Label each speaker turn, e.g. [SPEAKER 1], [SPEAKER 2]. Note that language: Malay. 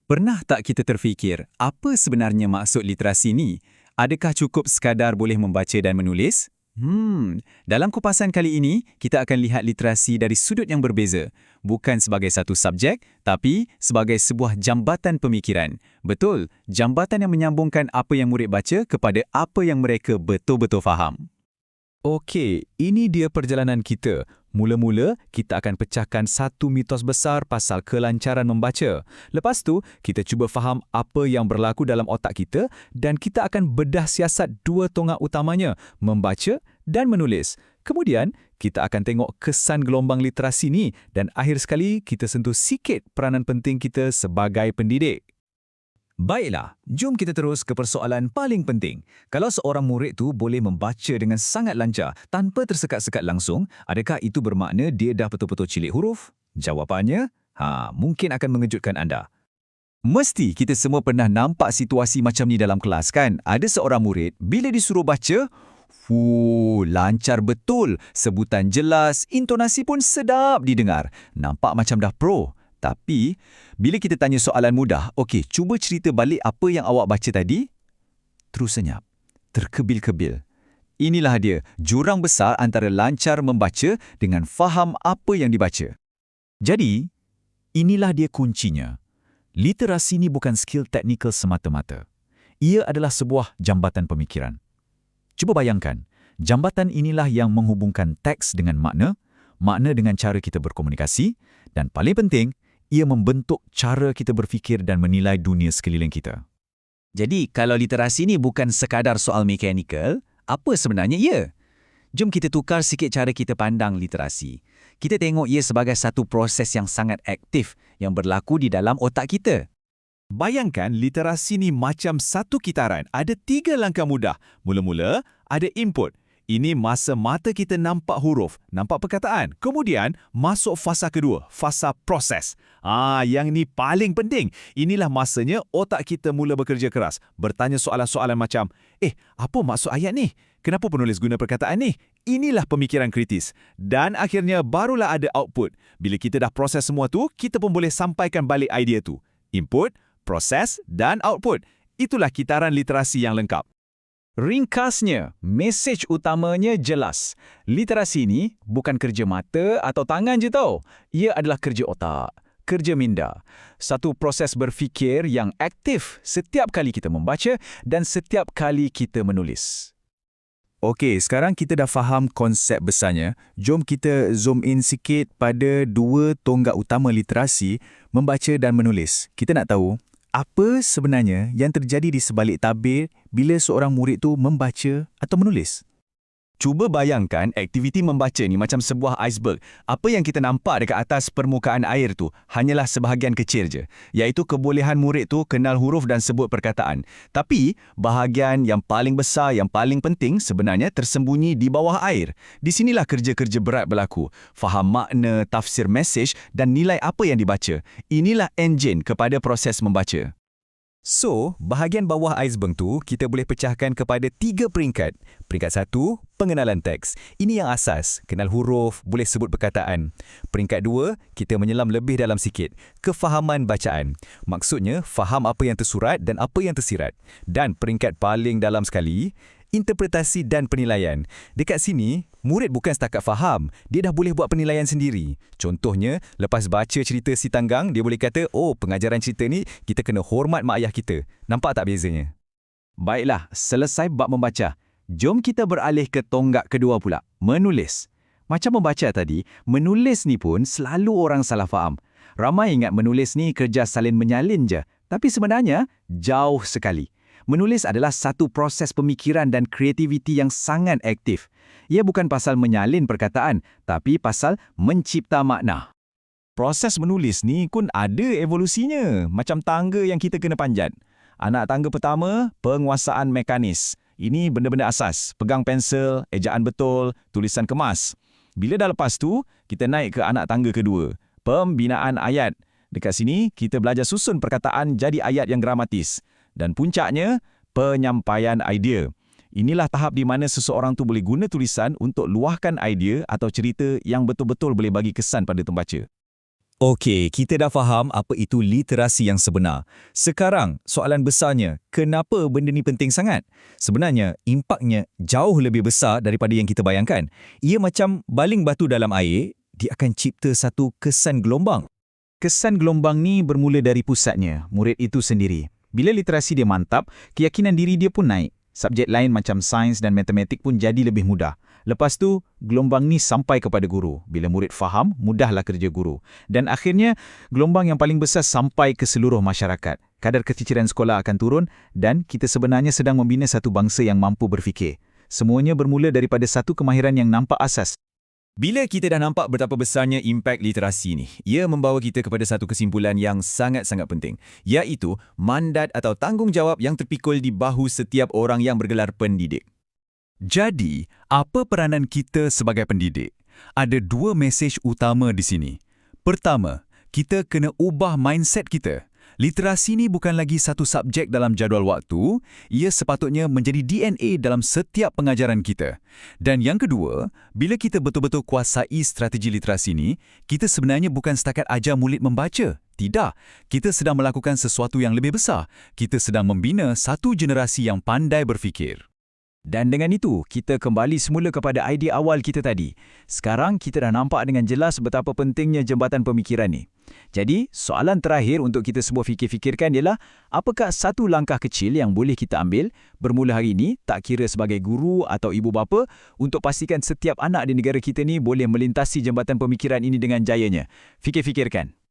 [SPEAKER 1] Pernah tak kita terfikir, apa sebenarnya maksud literasi ni? Adakah cukup sekadar boleh membaca dan menulis? Dalam kupasan kali ini, kita akan lihat literasi dari sudut yang berbeza. Bukan sebagai satu subjek, tapi sebagai sebuah jambatan pemikiran. Betul, jambatan yang menyambungkan apa yang murid baca kepada apa yang mereka betul-betul faham.
[SPEAKER 2] Okey, ini dia perjalanan kita. Mula-mula, kita akan pecahkan satu mitos besar pasal kelancaran membaca. Lepas tu, kita cuba faham apa yang berlaku dalam otak kita dan kita akan bedah siasat dua tonggak utamanya, membaca dan menulis. Kemudian, kita akan tengok kesan gelombang literasi ni dan akhir sekali, kita sentuh sikit peranan penting kita sebagai pendidik.
[SPEAKER 1] Baiklah, jom kita terus ke persoalan paling penting. Kalau seorang murid tu boleh membaca dengan sangat lancar tanpa tersekat-sekat langsung, adakah itu bermakna dia dah betul-betul cilik huruf? Jawapannya, mungkin akan mengejutkan anda. Mesti kita semua pernah nampak situasi macam ni dalam kelas kan? Ada seorang murid, bila disuruh baca, lancar betul. Sebutan jelas, intonasi pun sedap didengar. Nampak macam dah pro. Tapi, bila kita tanya soalan mudah, okey, cuba cerita balik apa yang awak baca tadi. Terus senyap, terkebil-kebil. Inilah dia, jurang besar antara lancar membaca dengan faham apa yang dibaca. Jadi, inilah dia kuncinya. Literasi ni bukan skill teknikal semata-mata. Ia adalah sebuah jambatan pemikiran. Cuba bayangkan, jambatan inilah yang menghubungkan teks dengan makna dengan cara kita berkomunikasi, dan paling penting, ia membentuk cara kita berfikir dan menilai dunia sekeliling kita. Jadi, kalau literasi ni bukan sekadar soal mekanikal, apa sebenarnya ia? Jom kita tukar sikit cara kita pandang literasi. Kita tengok ia sebagai satu proses yang sangat aktif yang berlaku di dalam otak kita.
[SPEAKER 2] Bayangkan literasi ni macam satu kitaran. Ada 3 langkah mudah. Mula-mula, ada input. Ini masa mata kita nampak huruf, nampak perkataan. Kemudian, masuk fasa kedua, fasa proses. Yang ni paling penting. Inilah masanya otak kita mula bekerja keras. Bertanya soalan-soalan macam, apa maksud ayat ni? Kenapa penulis guna perkataan ni? Inilah pemikiran kritis. Dan akhirnya barulah ada output. Bila kita dah proses semua tu, kita pun boleh sampaikan balik idea tu. Input, proses dan output. Itulah kitaran literasi yang lengkap.
[SPEAKER 1] Ringkasnya, mesej utamanya jelas. Literasi ni bukan kerja mata atau tangan je tau. Ia adalah kerja otak, kerja minda. Satu proses berfikir yang aktif setiap kali kita membaca dan setiap kali kita menulis.
[SPEAKER 2] Okey, sekarang kita dah faham konsep besarnya. Jom kita zoom in sikit pada dua tonggak utama literasi, membaca dan menulis. Kita nak tahu, apa sebenarnya yang terjadi di sebalik tabir bila seorang murid tu membaca atau menulis?
[SPEAKER 1] Cuba bayangkan aktiviti membaca ni macam sebuah iceberg. Apa yang kita nampak dekat atas permukaan air tu hanyalah sebahagian kecil je, iaitu kebolehan murid tu kenal huruf dan sebut perkataan. Tapi, bahagian yang paling besar, yang paling penting sebenarnya tersembunyi di bawah air. Di sinilah kerja-kerja berat berlaku. Faham makna, tafsir mesej dan nilai apa yang dibaca. Inilah enjin kepada proses membaca. So, bahagian bawah iceberg tu kita boleh pecahkan kepada 3 peringkat. Peringkat 1, pengenalan teks. Ini yang asas, kenal huruf, boleh sebut perkataan. Peringkat 2, kita menyelam lebih dalam sikit, kefahaman bacaan. Maksudnya, faham apa yang tersurat dan apa yang tersirat. Dan peringkat paling dalam sekali, interpretasi dan penilaian. Dekat sini, murid bukan setakat faham, dia dah boleh buat penilaian sendiri. Contohnya, lepas baca cerita si Tanggang, dia boleh kata, pengajaran cerita ni, kita kena hormat mak ayah kita. Nampak tak bezanya? Baiklah, selesai bab membaca. Jom kita beralih ke tonggak kedua pula, menulis. Macam membaca tadi, menulis ni pun selalu orang salah faham. Ramai ingat menulis ni kerja salin menyalin je, tapi sebenarnya jauh sekali. Menulis adalah satu proses pemikiran dan kreativiti yang sangat aktif. Ia bukan pasal menyalin perkataan, tapi pasal mencipta makna. Proses menulis ni pun ada evolusinya, macam tangga yang kita kena panjat. Anak tangga pertama, penguasaan mekanis. Ini benda-benda asas, pegang pensel, ejaan betul, tulisan kemas. Bila dah lepas tu, kita naik ke anak tangga kedua, pembinaan ayat. Dekat sini, kita belajar susun perkataan jadi ayat yang gramatis. Dan puncaknya, penyampaian idea. Inilah tahap di mana seseorang tu boleh guna tulisan untuk luahkan idea atau cerita yang betul-betul boleh bagi kesan pada pembaca. Okey, kita dah faham apa itu literasi yang sebenar. Sekarang, soalan besarnya, kenapa benda ni penting sangat? Sebenarnya, impaknya jauh lebih besar daripada yang kita bayangkan. Ia macam baling batu dalam air, dia akan cipta satu kesan gelombang.
[SPEAKER 3] Kesan gelombang ni bermula dari pusatnya, murid itu sendiri. Bila literasi dia mantap, keyakinan diri dia pun naik. Subjek lain macam sains dan matematik pun jadi lebih mudah. Lepas tu, gelombang ni sampai kepada guru. Bila murid faham, mudahlah kerja guru. Dan akhirnya, gelombang yang paling besar sampai ke seluruh masyarakat. Kadar keciciran sekolah akan turun dan kita sebenarnya sedang membina satu bangsa yang mampu berfikir. Semuanya bermula daripada satu kemahiran yang nampak asas.
[SPEAKER 1] Bila kita dah nampak betapa besarnya impak literasi ni, ia membawa kita kepada satu kesimpulan yang sangat-sangat penting, iaitu mandat atau tanggungjawab yang terpikul di bahu setiap orang yang bergelar pendidik.
[SPEAKER 2] Jadi, apa peranan kita sebagai pendidik? Ada dua mesej utama di sini. Pertama, kita kena ubah mindset kita. Literasi ni bukan lagi satu subjek dalam jadual waktu, ia sepatutnya menjadi DNA dalam setiap pengajaran kita. Dan yang kedua, bila kita betul-betul kuasai strategi literasi ni, kita sebenarnya bukan setakat ajar murid membaca. Tidak, kita sedang melakukan sesuatu yang lebih besar. Kita sedang membina satu generasi yang pandai berfikir.
[SPEAKER 3] Dan dengan itu, kita kembali semula kepada idea awal kita tadi. Sekarang kita dah nampak dengan jelas betapa pentingnya jembatan pemikiran ni. Jadi, soalan terakhir untuk kita semua fikir-fikirkan ialah, apakah satu langkah kecil yang boleh kita ambil bermula hari ini, tak kira sebagai guru atau ibu bapa, untuk pastikan setiap anak di negara kita ni boleh melintasi jembatan pemikiran ini dengan jayanya? Fikir-fikirkan.